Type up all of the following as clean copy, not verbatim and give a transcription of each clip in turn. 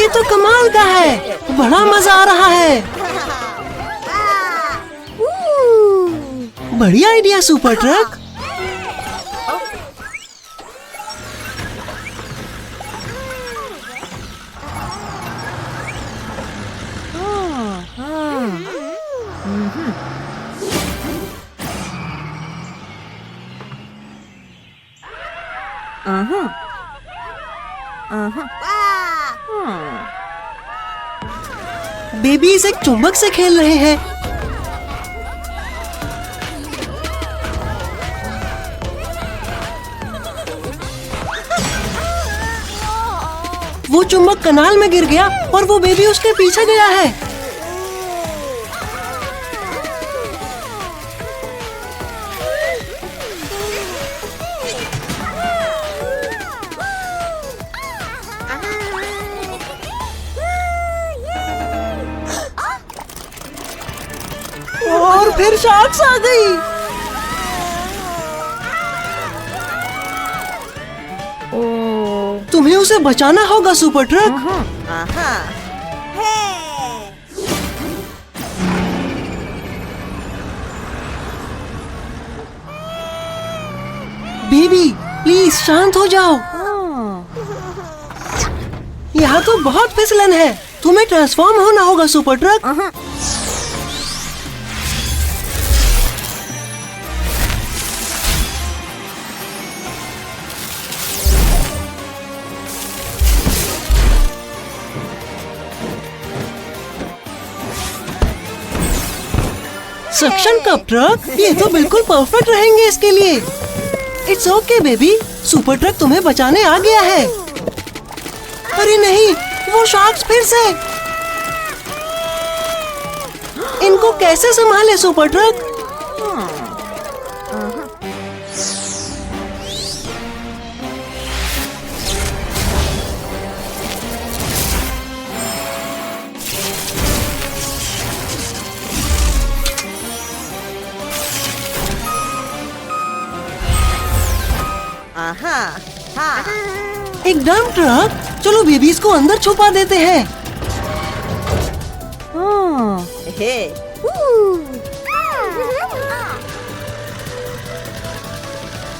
तो कमाल का है, बड़ा मजा आ रहा है। बढ़िया आइडिया सुपर ट्रक। बेबीज एक चुंबक से खेल रहे हैं। वो चुंबक कनाल में गिर गया और वो बेबी उसके पीछे गया है। और फिर शार्क्स आ गई। तुम्हें उसे बचाना होगा सुपर ट्रक। बेबी प्लीज शांत हो जाओ। यहाँ तो बहुत फिसलन है, तुम्हें ट्रांसफॉर्म होना होगा super truck. Suction cup truck, ये तो बिल्कुल परफेक्ट रहेंगे इसके लिए। It's okay baby, super truck तुम्हें बचाने आ गया है। अरे नहीं, वो शार्क्स फिर से। इनको कैसे संभाले सुपर ट्रक? एक डंप ट्रक, चलो बेबीज को अंदर छुपा देते हैं।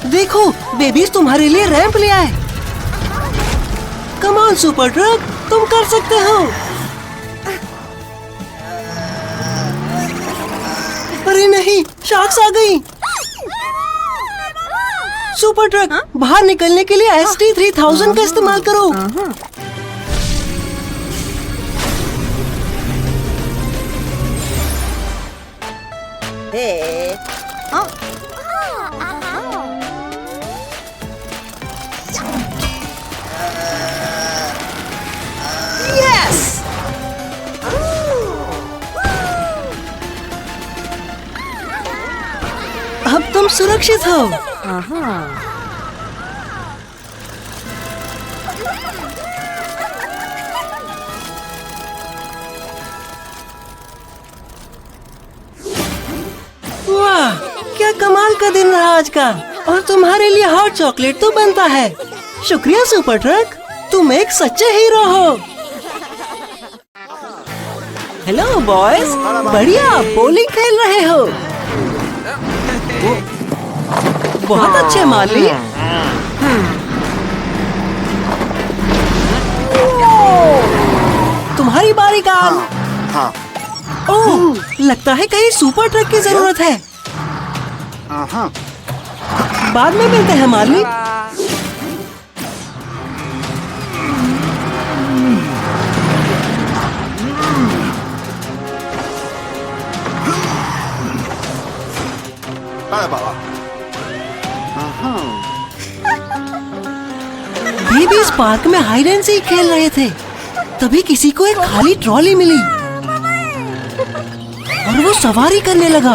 देखो बेबीज तुम्हारे लिए रैंप ले आए। कम ऑन सुपर ट्रक, तुम कर सकते हो। अरे नहीं, शार्क्स आ गई। सुपर ट्रक बाहर निकलने के लिए ST-3000 का इस्तेमाल करो। यस! अब तुम सुरक्षित हो। वाह, क्या कमाल का दिन रहा आज का। और तुम्हारे लिए हॉट चॉकलेट तो बनता है। शुक्रिया सुपर ट्रक, तुम एक सच्चे हीरो हो। हेलो बॉयज, बढ़िया बॉलिंग खेल रहे हो। बहुत अच्छे माली। तुम्हारी बारी काल। ओह, लगता है कहीं सुपर ट्रक की जरूरत है। बाद में मिलते हैं माली। बेबी इस पार्क में हाइड एंड सीक खेल रहे थे, तभी किसी को एक खाली ट्रॉली मिली और वो सवारी करने लगा।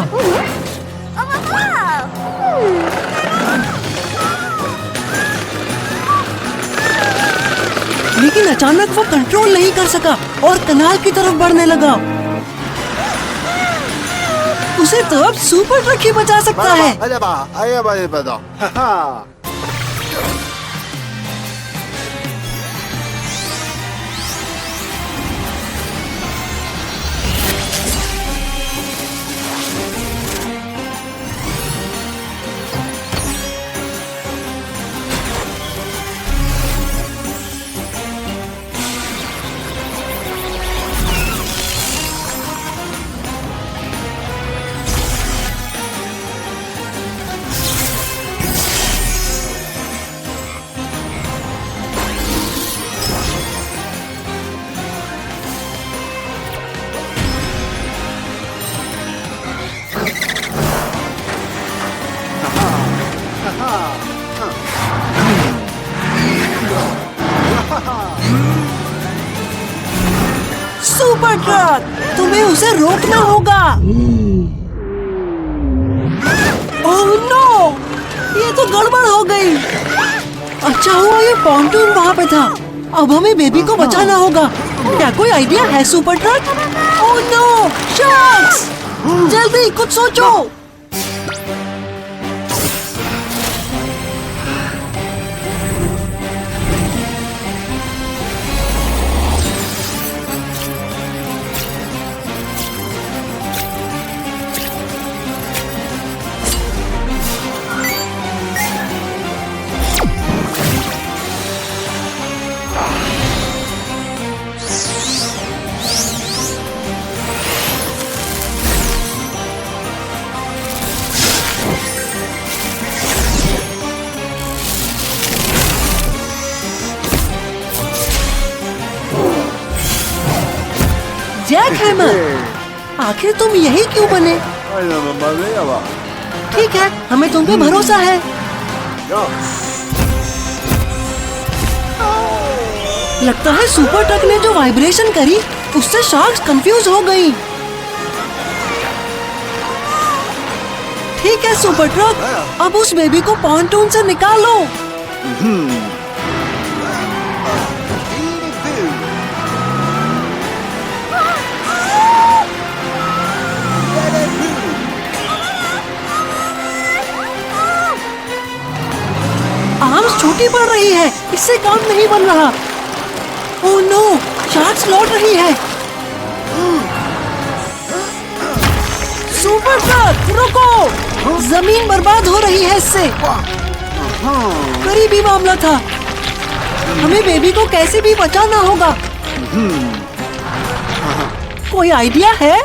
लेकिन अचानक वो कंट्रोल नहीं कर सका और कनाल की तरफ बढ़ने लगा। उसे तो अब सुपर ट्रक ही बचा सकता है। सुपर ट्रक, तुम्हें उसे रोकना होगा। ओह नो, ये तो गड़बड़ हो गई। अच्छा हुआ ये पॉन्टून वहाँ पे था। अब हमें बेबी को बचाना होगा। क्या कोई आइडिया है super truck? Oh no, sharks! जल्दी कुछ सोचो। जैक हैमर, आखिर तुम यही क्यों बने? ठीक है, हमें तुम पे भरोसा है। लगता है सुपर ट्रक ने जो वाइब्रेशन करी उससे शार्क्स कंफ्यूज हो गई। ठीक है सुपर ट्रक, अब उस बेबी को पॉन्टून से निकालो। आर्म्स छोटी पड़ रही है, इससे काम नहीं बन रहा। ओह नो, शार्क्स लौट रही है। सुपर ट्रक रुको, जमीन बर्बाद हो रही है इससे। करीबी मामला था। हमें बेबी को कैसे भी बचाना होगा। कोई आइडिया है?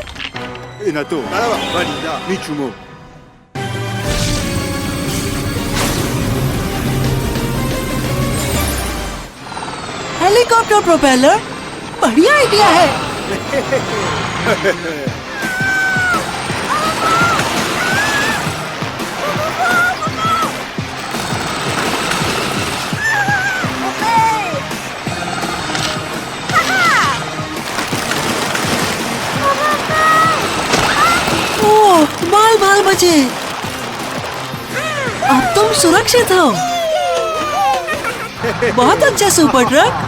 हेलीकॉप्टर प्रोपेलर, बढ़िया आइडिया है। ओह, बाल बचे। अब तुम सुरक्षित हो। बहुत अच्छा सुपर ट्रक।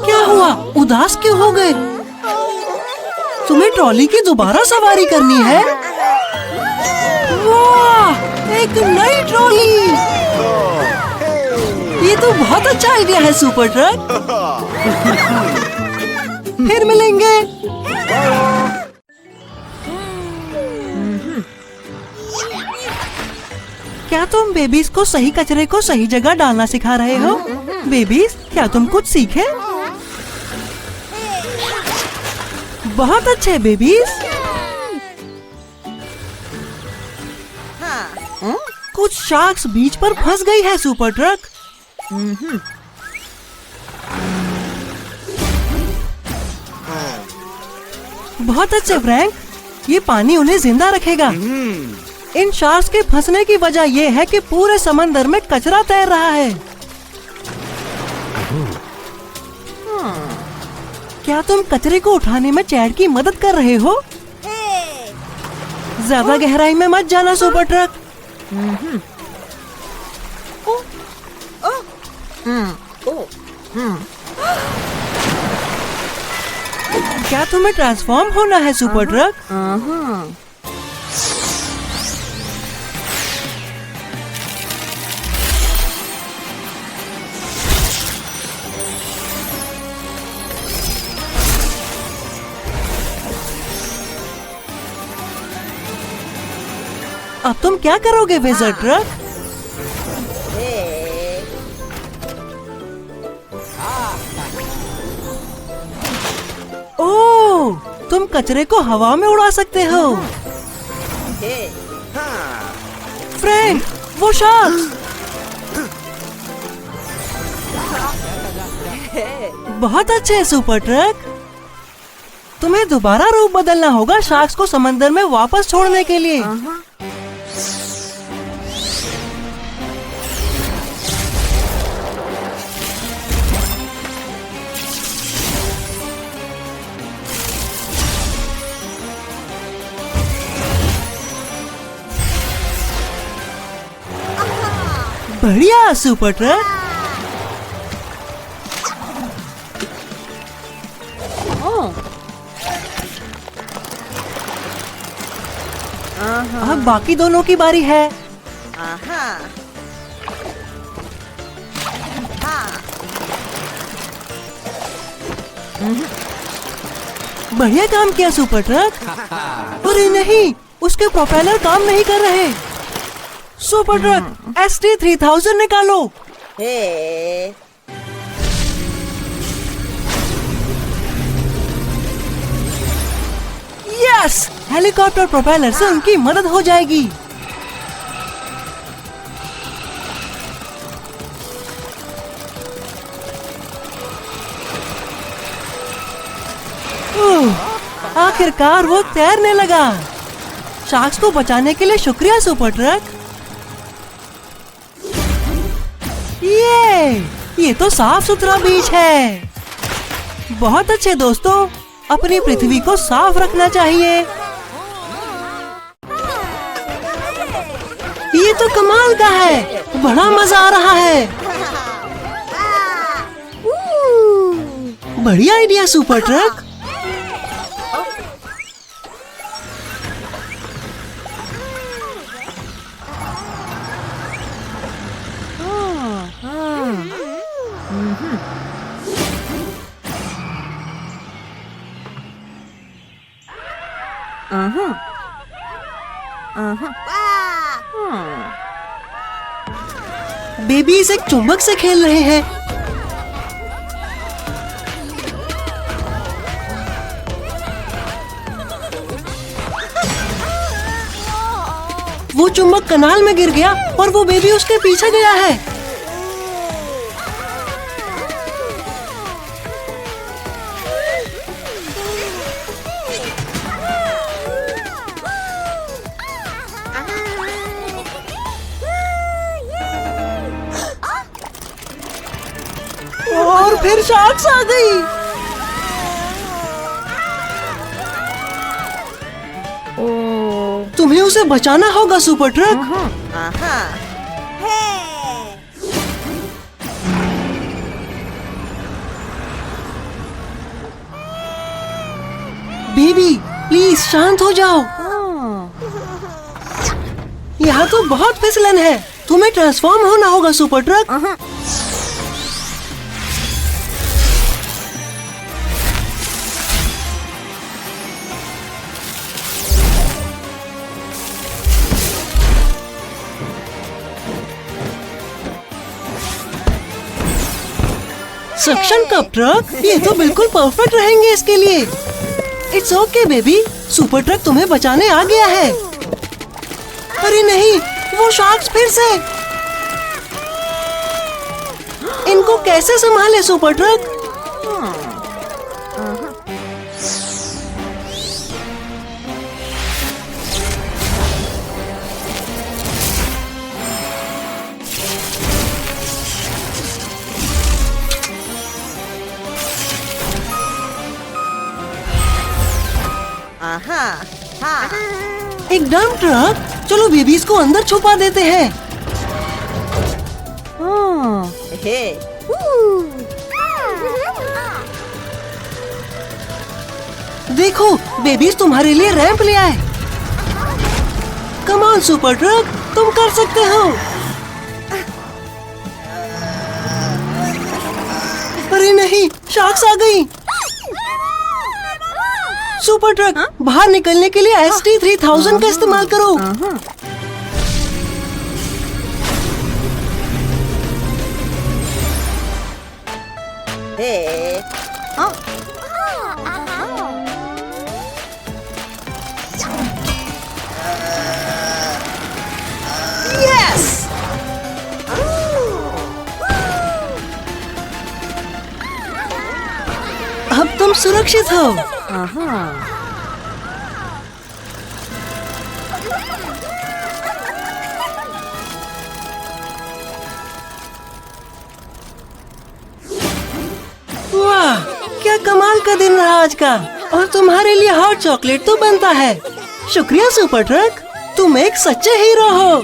क्या हुआ, उदास क्यों हो गए? तुम्हें ट्रॉली की दोबारा सवारी करनी है? वाह, एक नई ट्रॉली। ये तो बहुत अच्छा आइडिया है सुपर ट्रक। फिर मिलेंगे। क्या तुम बेबीज को सही कचरे को सही जगह डालना सिखा रहे हो? बेबीज, क्या तुम कुछ सीखे? बहुत अच्छे बेबीज। कुछ शार्क्स बीच पर फंस गई है सुपर ट्रक। बहुत अच्छे फ्रैंक, ये पानी उन्हें जिंदा रखेगा। इन शार्क्स के फंसने की वजह यह है कि पूरे समंदर में कचरा तैर रहा है। क्या तुम कचरे को उठाने में चैड की मदद कर रहे हो? ज्यादा गहराई में मत जाना सुपर ट्रक। क्या तुम्हें ट्रांसफॉर्म होना है सुपर ट्रक? अब तुम क्या करोगे विज़र्ड ट्रक? ओह, तुम कचरे को हवा में उड़ा सकते हो। फ्रैंक, वो शार्क। बहुत अच्छे सुपर ट्रक। तुम्हें दोबारा रूप बदलना होगा शार्क्स को समंदर में वापस छोड़ने के लिए। बढ़िया सुपर ट्रक। अब बाकी दोनों की बारी है। बढ़िया काम किया सुपर ट्रक। अरे नहीं, उसके प्रोपेलर काम नहीं कर रहे। सुपर ट्रक ST3000 निकालो। यस, हेलीकॉप्टर प्रोपेलर से उनकी मदद हो जाएगी। आखिरकार वो तैरने लगा। शार्क्स को बचाने के लिए शुक्रिया सुपर ट्रक। ये तो साफ सुथरा बीच है। बहुत अच्छे दोस्तों, अपनी पृथ्वी को साफ रखना चाहिए। ये तो कमाल का है, बड़ा मजा आ रहा है। बढ़िया आइडिया सुपर ट्रक। बेबीज एक चुंबक से खेल रहे हैं। वो चुंबक कनाल में गिर गया और वो बेबी उसके पीछे गया है। और फिर शार्क्स आ गई। तुम्हें उसे बचाना होगा सुपर ट्रक। बेबी प्लीज शांत हो जाओ। यहाँ तो बहुत फिसलन है, तुम्हें ट्रांसफॉर्म होना होगा super truck. Suction cup truck, ये तो बिल्कुल परफेक्ट रहेंगे इसके लिए। It's okay baby, super truck तुम्हें बचाने आ गया है। अरे नहीं, वो शार्क्स फिर से। इनको कैसे संभाले सुपर ट्रक? एक डंप ट्रक, चलो बेबीज को अंदर छुपा देते हैं। देखो, बेबीज तुम्हारे लिए रैंप ले आए। कम ऑन सुपर ट्रक, तुम कर सकते हो। अरे नहीं, शार्क्स आ गई। सुपर ट्रक, बाहर निकलने के लिए ST3000 का इस्तेमाल करो। यस! अब तुम सुरक्षित हो। वाह, क्या कमाल का दिन रहा आज का। और तुम्हारे लिए हॉट चॉकलेट तो बनता है। शुक्रिया सुपर ट्रक, तुम एक सच्चे हीरो हो।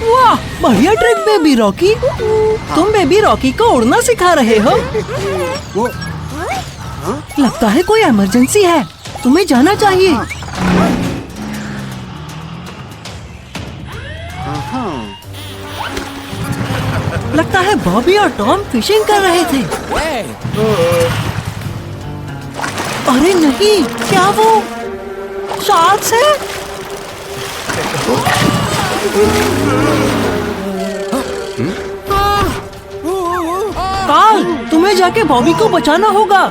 वाह, बढ़िया ट्रिक बेबी रॉकी। तुम बेबी रॉकी को उड़ना सिखा रहे हो। लगता है कोई इमरजेंसी है, तुम्हें जाना चाहिए। लगता है बॉबी और टॉम फिशिंग कर रहे थे। अरे नहीं, क्या वो शार्क्स है? कार्ल, तुम्हें जाके बॉबी को बचाना होगा।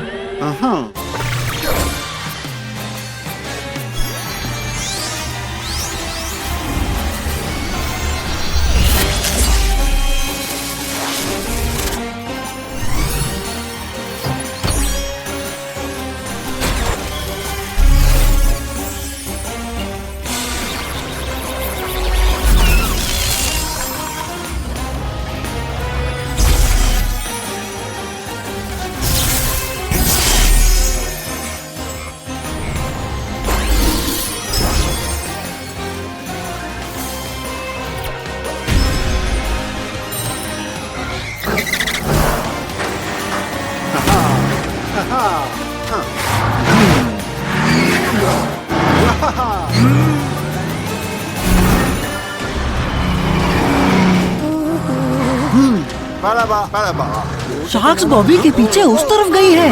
शार्क्स बॉबी के पीछे उस तरफ गई है।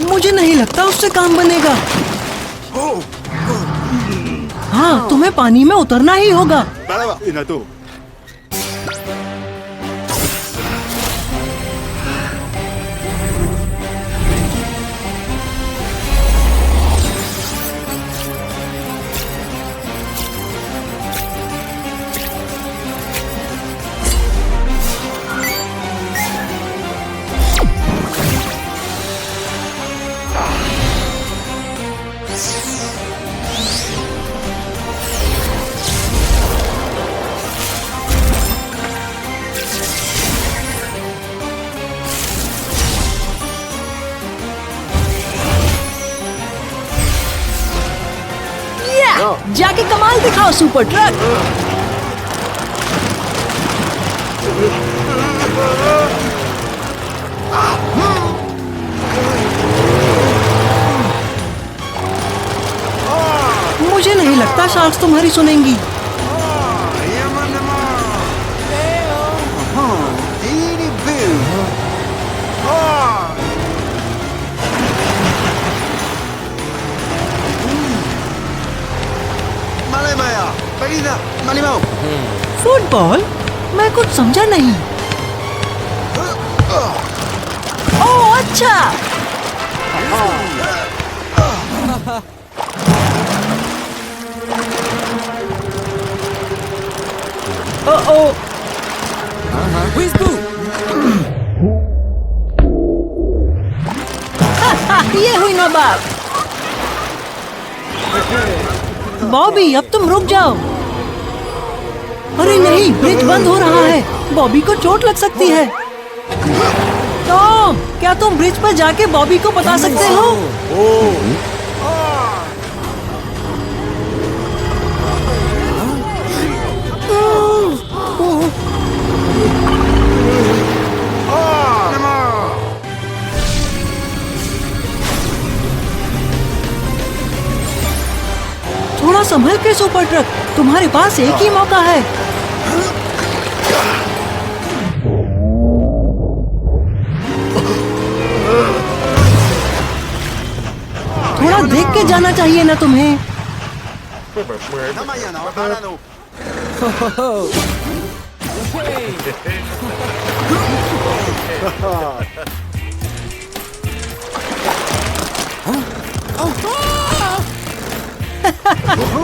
मुझे नहीं लगता उससे काम बनेगा। हाँ, तुम्हें पानी में उतरना ही होगा। जाके कमाल दिखाओ सुपर ट्रक। मुझे नहीं लगता शार्क्स तुम्हारी सुनेंगी। फुटबॉल? मैं कुछ समझा नहीं। ओह अच्छा। ओह ये हुई ना बात। बॉबी, अब तुम रुक जाओ। अरे नहीं, ब्रिज बंद हो रहा है। बॉबी को चोट लग सकती है। टॉम, क्या तुम ब्रिज पर जाके बॉबी को बता सकते हो? थोड़ा संभल के सुपर ट्रक, तुम्हारे पास एक ही मौका है। थोड़ा देख के जाना चाहिए ना तुम्हें।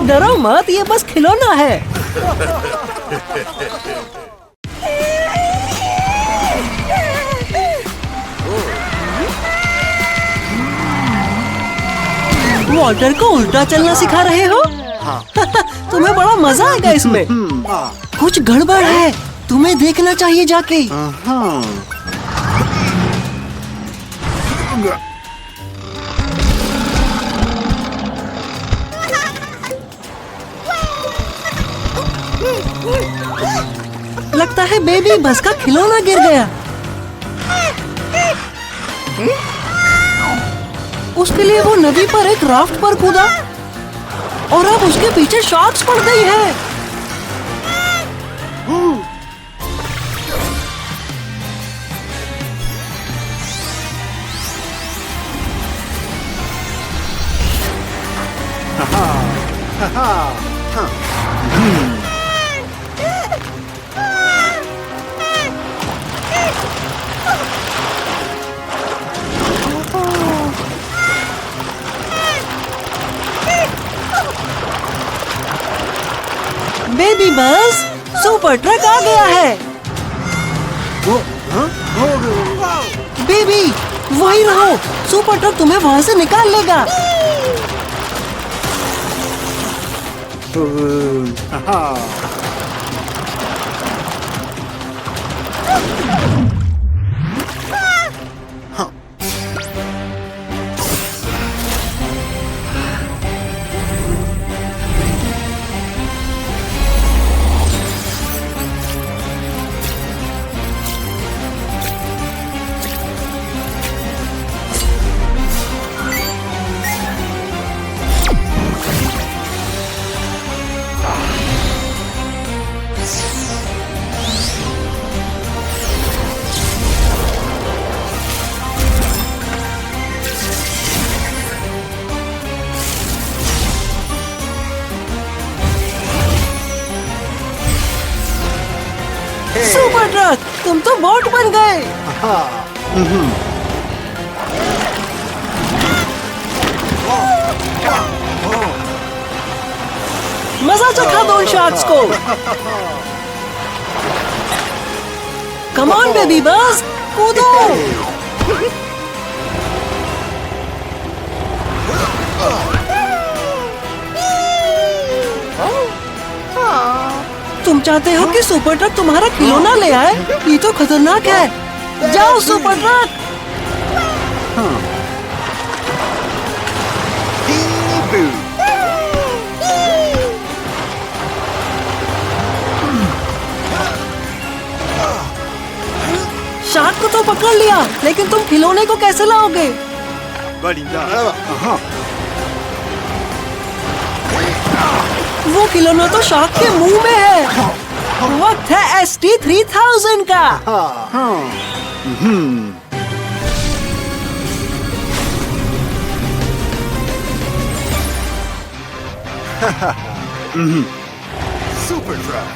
डरो मत, ये बस खिलौना है। वॉल्टर को उल्टा चलना सिखा रहे हो? तुम्हें बड़ा मजा आएगा इसमें। कुछ गड़बड़ है, तुम्हें देखना चाहिए जाके। लगता है बेबी बस का खिलौना गिर गया। उसके लिए वो नदी पर एक राफ्ट पर कूदा और अब उसके पीछे शार्क्स पड़ गई है। बेबी बस, सुपर ट्रक आ गया है। बेबी वही रहो, सुपर ट्रक तुम्हें वहाँ से निकाल लेगा। सुपर ट्रक, तुम तो बोट बन गए। मजा चखा दो उन शार्क्स को। कम ऑन बेबी बस, कूदो। तुम चाहते हो कि सुपर ट्रक तुम्हारा खिलौना ले आए? ये तो खतरनाक है। जाओ सुपर ट्रक। शार्क को तो पकड़ लिया, लेकिन तुम खिलौने को कैसे लाओगे? वो खिलौना तो शार्क के मुंह में है। वक्त है ST-3000 का। Super truck.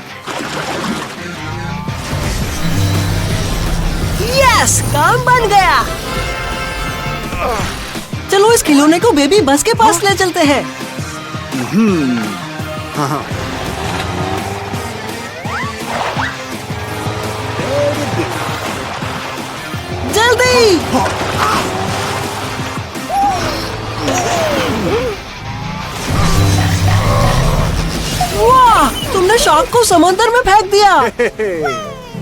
यस, काम बन गया। चलो इस खिलौने को बेबी बस के पास ले चलते हैं। जल्दी। वाह, तुमने शार्क को समंदर में फेंक दिया।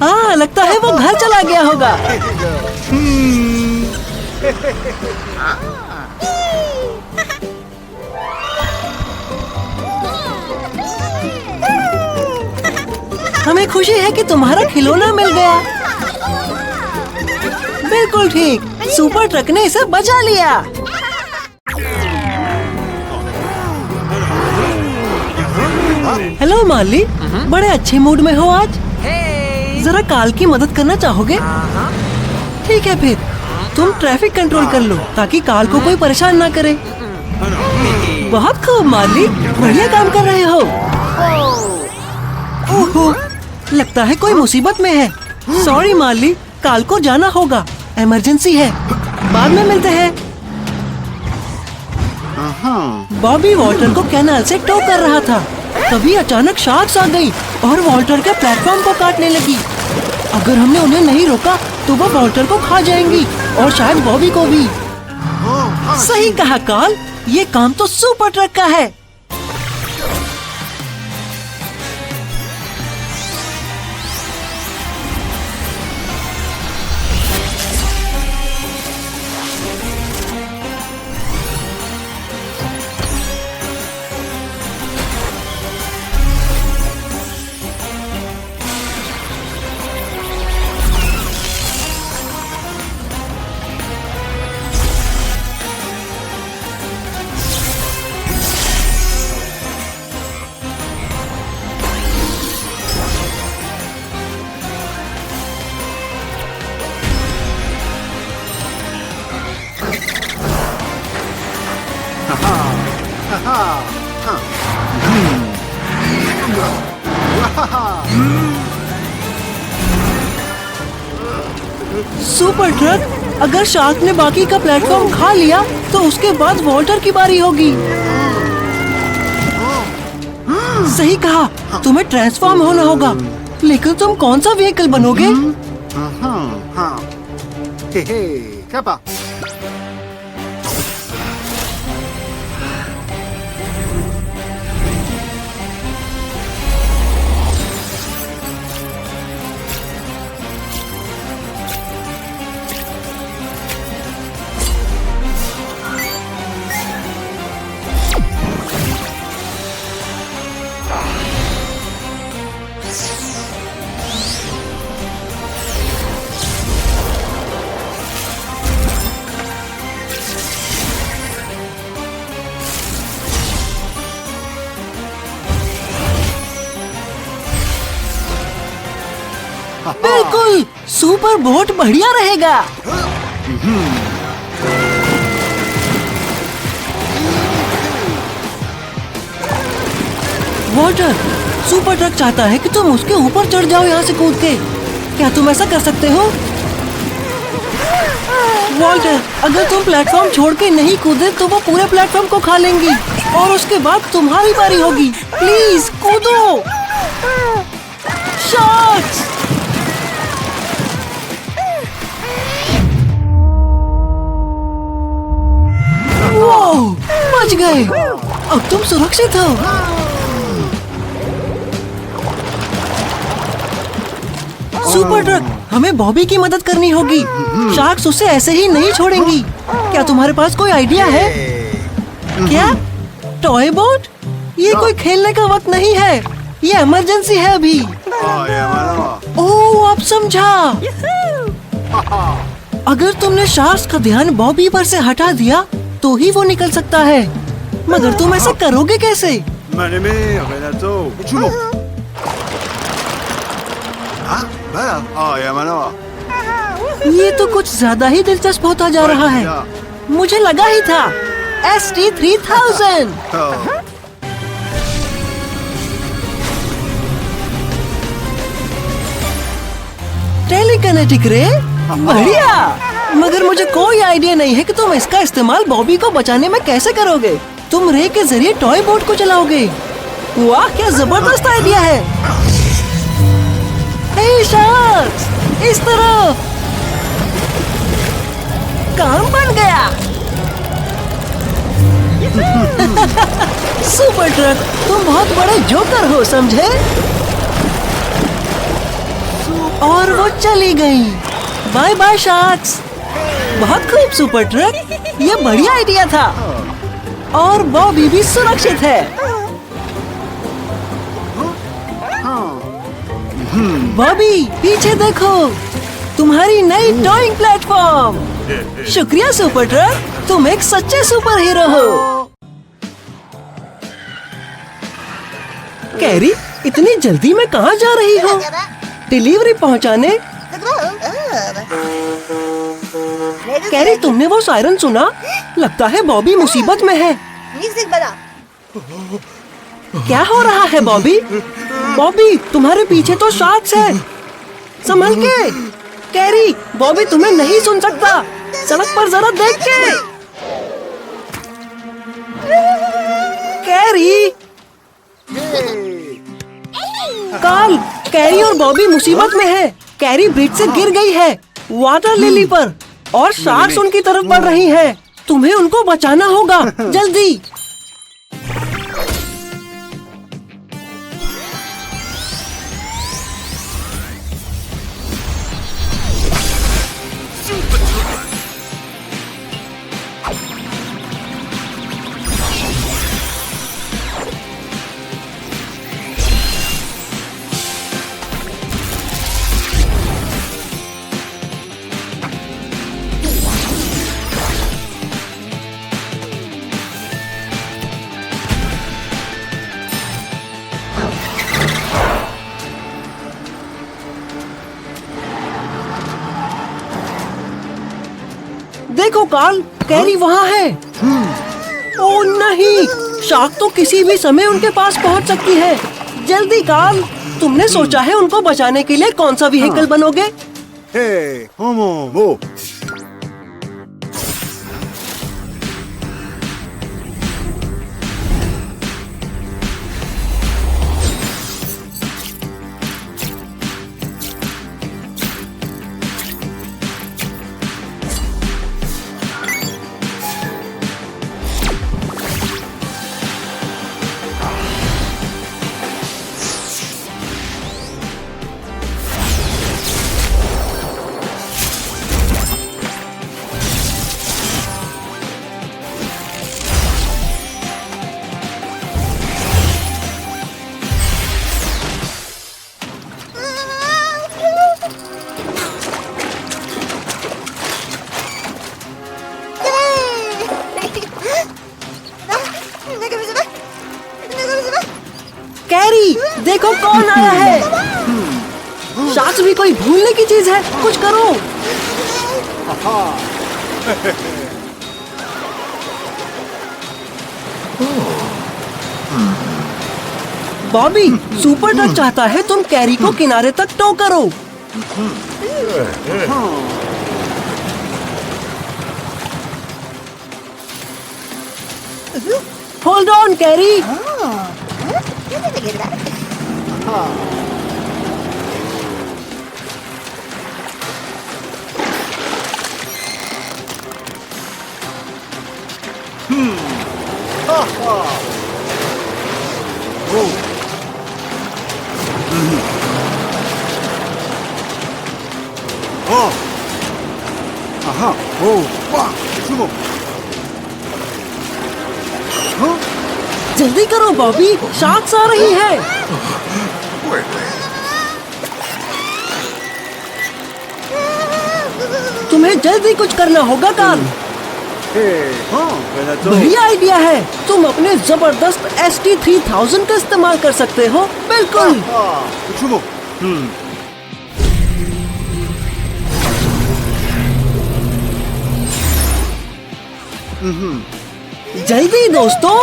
हाँ, लगता है वो घर चला गया होगा। हमें खुशी है कि तुम्हारा खिलौना मिल गया। बिल्कुल ठीक, सुपर ट्रक ने इसे बचा लिया। हेलो माली, बड़े अच्छे मूड में हो आज। जरा काल की मदद करना चाहोगे? ठीक है फिर, तुम ट्रैफिक कंट्रोल कर लो ताकि काल को कोई परेशान ना करे। बहुत खूब माली, बढ़िया काम कर रहे हो। ओहो, लगता है कोई मुसीबत में है। सॉरी माली, काल को जाना होगा, इमरजेंसी है। बाद में मिलते हैं। बॉबी वॉल्टर को कैनाल से टो कर रहा था, तभी अचानक शार्क्स आ गई और वॉल्टर के प्लेटफॉर्म को काटने लगी। अगर हमने उन्हें नहीं रोका तो वो वॉल्टर को खा जाएंगी और शायद बॉबी को भी। सही कहा काल, ये काम तो सुपर ट्रक का है। सुपर ट्रक, अगर शार्क ने बाकी का प्लेटफॉर्म खा लिया तो उसके बाद वॉल्टर की बारी होगी। सही कहा, तुम्हें ट्रांसफॉर्म होना होगा, लेकिन तुम कौन सा व्हीकल बनोगे? Kappa. बिल्कुल, सुपर बोट बढ़िया रहेगा। वॉल्टर, सुपर ट्रक चाहता है कि तुम उसके ऊपर चढ़ जाओ यहाँ से कूद के। क्या तुम ऐसा कर सकते हो? वॉल्टर, अगर तुम प्लेटफॉर्म छोड़ के नहीं कूदे तो वो पूरे प्लेटफॉर्म को खा लेंगी और उसके बाद तुम्हारी बारी होगी। प्लीज कूदो। शार्क्स! बच गए। अब तुम सुरक्षित हो। सुपर ट्रक, हमें बॉबी की मदद करनी होगी। शार्क्स उसे ऐसे ही नहीं छोड़ेंगी। क्या तुम्हारे पास कोई आइडिया है? क्या? Toy boat? ये कोई खेलने का वक्त नहीं है, ये इमरजेंसी है अभी। ओह, अब समझा। अगर तुमने शार्क्स का ध्यान बॉबी पर से हटा दिया तो ही वो निकल सकता है, मगर तुम ऐसा करोगे कैसे? ये तो कुछ ज्यादा ही दिलचस्प होता जा रहा है। मुझे लगा ही था। ST-3000। टेलीकिनेटिक रे, बढ़िया। मगर मुझे कोई आइडिया नहीं है कि तुम इसका इस्तेमाल बॉबी को बचाने में कैसे करोगे। तुम रे के जरिए टॉय बोट को चलाओगे। वाह, क्या जबरदस्त आइडिया है। हे शार्क्स, इस तरफ। काम बन गया। सुपर ट्रक, तुम बहुत बड़े जोकर हो, समझे? और वो चली गई। Bye bye sharks. बहुत खूब सुपर ट्रक, ये बढ़िया आइडिया था। और बॉबी भी सुरक्षित है। बॉबी, पीछे देखो, तुम्हारी नई टॉइंग प्लेटफॉर्म। शुक्रिया सुपर ट्रक, तुम एक सच्चे सुपर हीरो हो। कैरी, इतनी जल्दी में कहाँ जा रही हो? डिलीवरी पहुँचाने? कैरी, तुमने वो सायरन सुना? लगता है बॉबी मुसीबत में है। क्या हो रहा है बॉबी? बॉबी, तुम्हारे पीछे तो शार्क्स है, संभल के। कैरी, बॉबी तुम्हें नहीं सुन सकता, सड़क पर जरा देख के। कैरी! कार्ल, कैरी और बॉबी मुसीबत में है। कैरी ब्रिज से गिर गई है वाटर लिली पर और शार्क्स उनकी तरफ बढ़ रही हैं। तुम्हें उनको बचाना होगा, जल्दी। देखो कार्ल, कैरी वहाँ है। ओह नहीं, शार्क तो किसी भी समय उनके पास पहुँच सकती है। जल्दी कार्ल, तुमने सोचा है उनको बचाने के लिए कौन सा व्हीकल बनोगे? Hey, Homo, Mo. कैरी, देखो कौन आया है। शार्क भी कोई भूलने की चीज है, कुछ करो। बॉबी, सुपर ट्रक चाहता है तुम कैरी को किनारे तक टो करो। Hold on carry. Aha, oh, wow, Sumo. जल्दी करो बॉबी, शार्क्स आ रही है। तुम्हें जल्दी कुछ करना होगा कार्ल। बढ़िया आइडिया है, तुम अपने जबरदस्त ST-3000 का इस्तेमाल कर सकते हो। बिल्कुल। Sumo. जल्दी दोस्तों।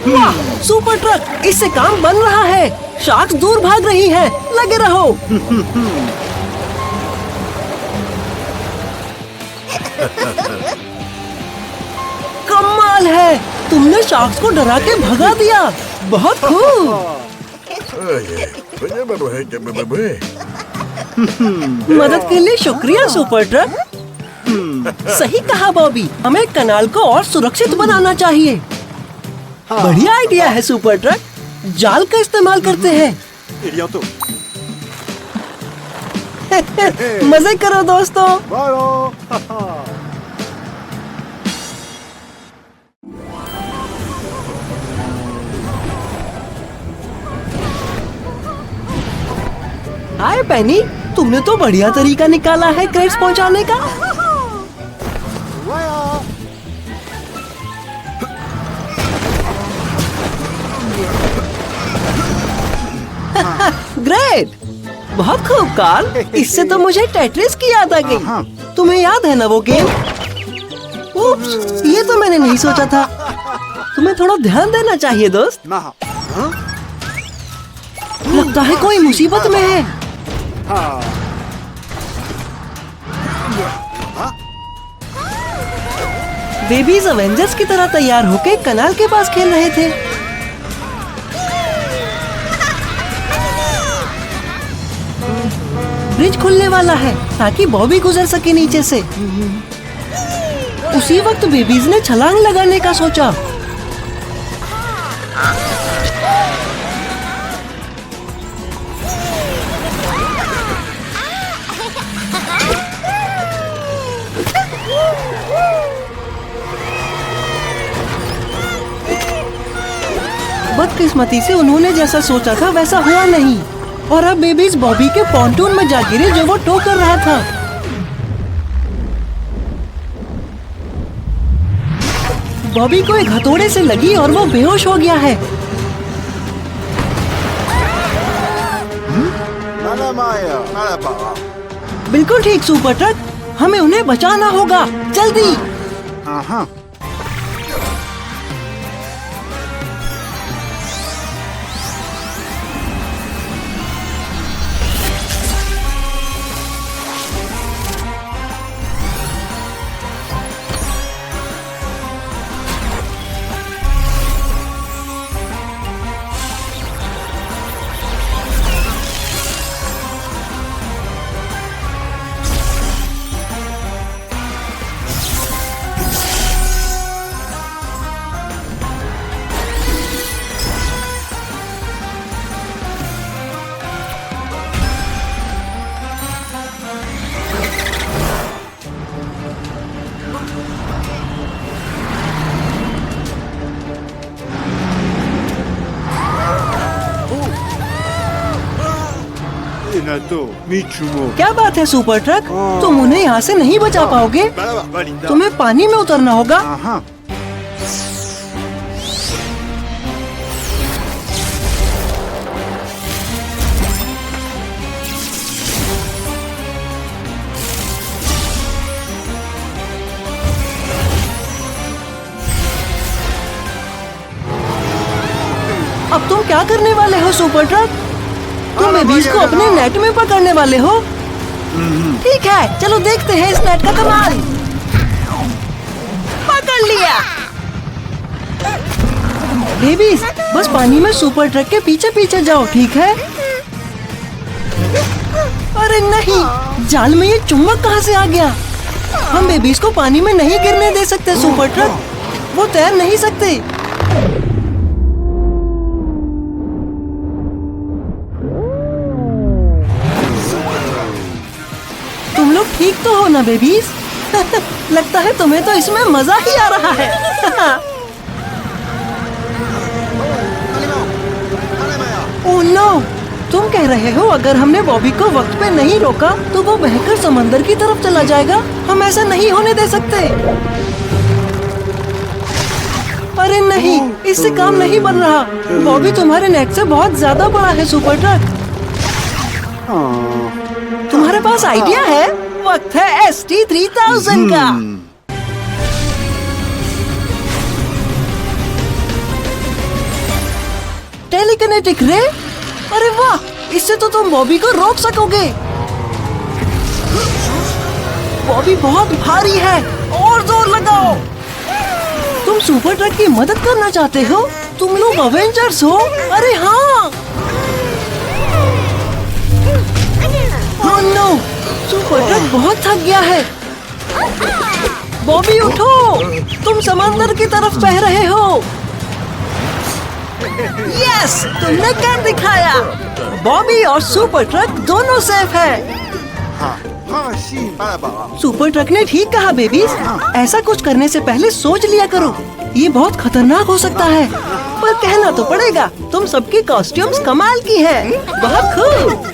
वाह, सुपर ट्रक, इससे काम बन रहा है। शार्क्स दूर भाग रही हैं, लगे रहो। कमाल है, तुमने शार्क्स को डरा के भगा दिया। बहुत खूब। मदद के लिए शुक्रिया सुपर ट्रक। सही कहा बॉबी, हमें कनाल को और सुरक्षित बनाना चाहिए। बढ़िया आइडिया है सुपर ट्रक, जाल का इस्तेमाल करते हैं। मजे करो दोस्तों। हाय पेनी, तुमने तो बढ़िया तरीका निकाला है क्रेट्स पहुंचाने का। ग्रेट, बहुत खूब कार्ल। इससे तो मुझे टेट्रिस की याद आ गई। तुम्हें याद है ना वो गेम? उप्स, ये तो मैंने नहीं सोचा था। तुम्हें थोड़ा ध्यान देना चाहिए दोस्त। लगता है कोई मुसीबत में है। बेबीज अवेंजर्स की तरह तैयार होके कनाल के पास खेल रहे थे। ब्रिज खुलने वाला है ताकि बॉबी गुजर सके नीचे से। उसी वक्त बेबीज ने छलांग लगाने का सोचा। बदकिस्मती से उन्होंने जैसा सोचा था वैसा हुआ नहीं और अब बेबीज बॉबी के पॉन्टून में जा गिरे जो वो टो कर रहा था। बॉबी को एक हथौड़े से लगी और वो बेहोश हो गया है। बिल्कुल ठीक सुपर ट्रक, हमें उन्हें बचाना होगा, जल्दी। क्या बात है सुपर ट्रक, तुम उन्हें यहाँ से नहीं बचा पाओगे, तुम्हें पानी में उतरना होगा। अब तुम क्या करने वाले हो सुपर ट्रक? तुम बेबीज को अपने नेट में पकड़ने वाले हो? ठीक है, चलो देखते हैं इस नेट का कमाल। पकड़ लिया। बेबीज बस पानी में सुपर ट्रक के पीछे पीछे जाओ, ठीक है? अरे नहीं, जाल में ये चुम्बक कहाँ से आ गया? हम बेबीज को पानी में नहीं गिरने दे सकते सुपर ट्रक, वो तैर नहीं सकते। तुम लोग ठीक तो हो ना बेबीज? लगता है तुम्हें तो इसमें मजा ही आ रहा है। ओह नो, तुम कह रहे हो अगर हमने बॉबी को वक्त पे नहीं रोका तो वो बहकर समंदर की तरफ चला जाएगा? हम ऐसा नहीं होने दे सकते। अरे नहीं, इससे काम नहीं बन रहा। बॉबी तुम्हारे नेट से बहुत ज्यादा बड़ा है सुपर ट्रक। तुम्हारे पास आइडिया है? वक्त है ST-3000 का। टेलीकिनेटिक रे? अरे वाह, इससे तो तुम बॉबी को रोक सकोगे। बॉबी बहुत भारी है, और जोर लगाओ। तुम सुपर ट्रक की मदद करना चाहते हो? तुम लोग अवेंजर्स हो? अरे हाँ। Oh no! सुपर ट्रक बहुत थक गया है। बॉबी उठो, तुम समंदर की तरफ बह रहे हो। यस, तुमने कर दिखाया। बॉबी और सुपर ट्रक दोनों सेफ है। सुपर ट्रक ने ठीक कहा बेबीज, ऐसा कुछ करने से पहले सोच लिया करो, ये बहुत खतरनाक हो सकता है। पर कहना तो पड़ेगा, तुम सबकी कॉस्ट्यूम्स कमाल की है। बहुत खूब।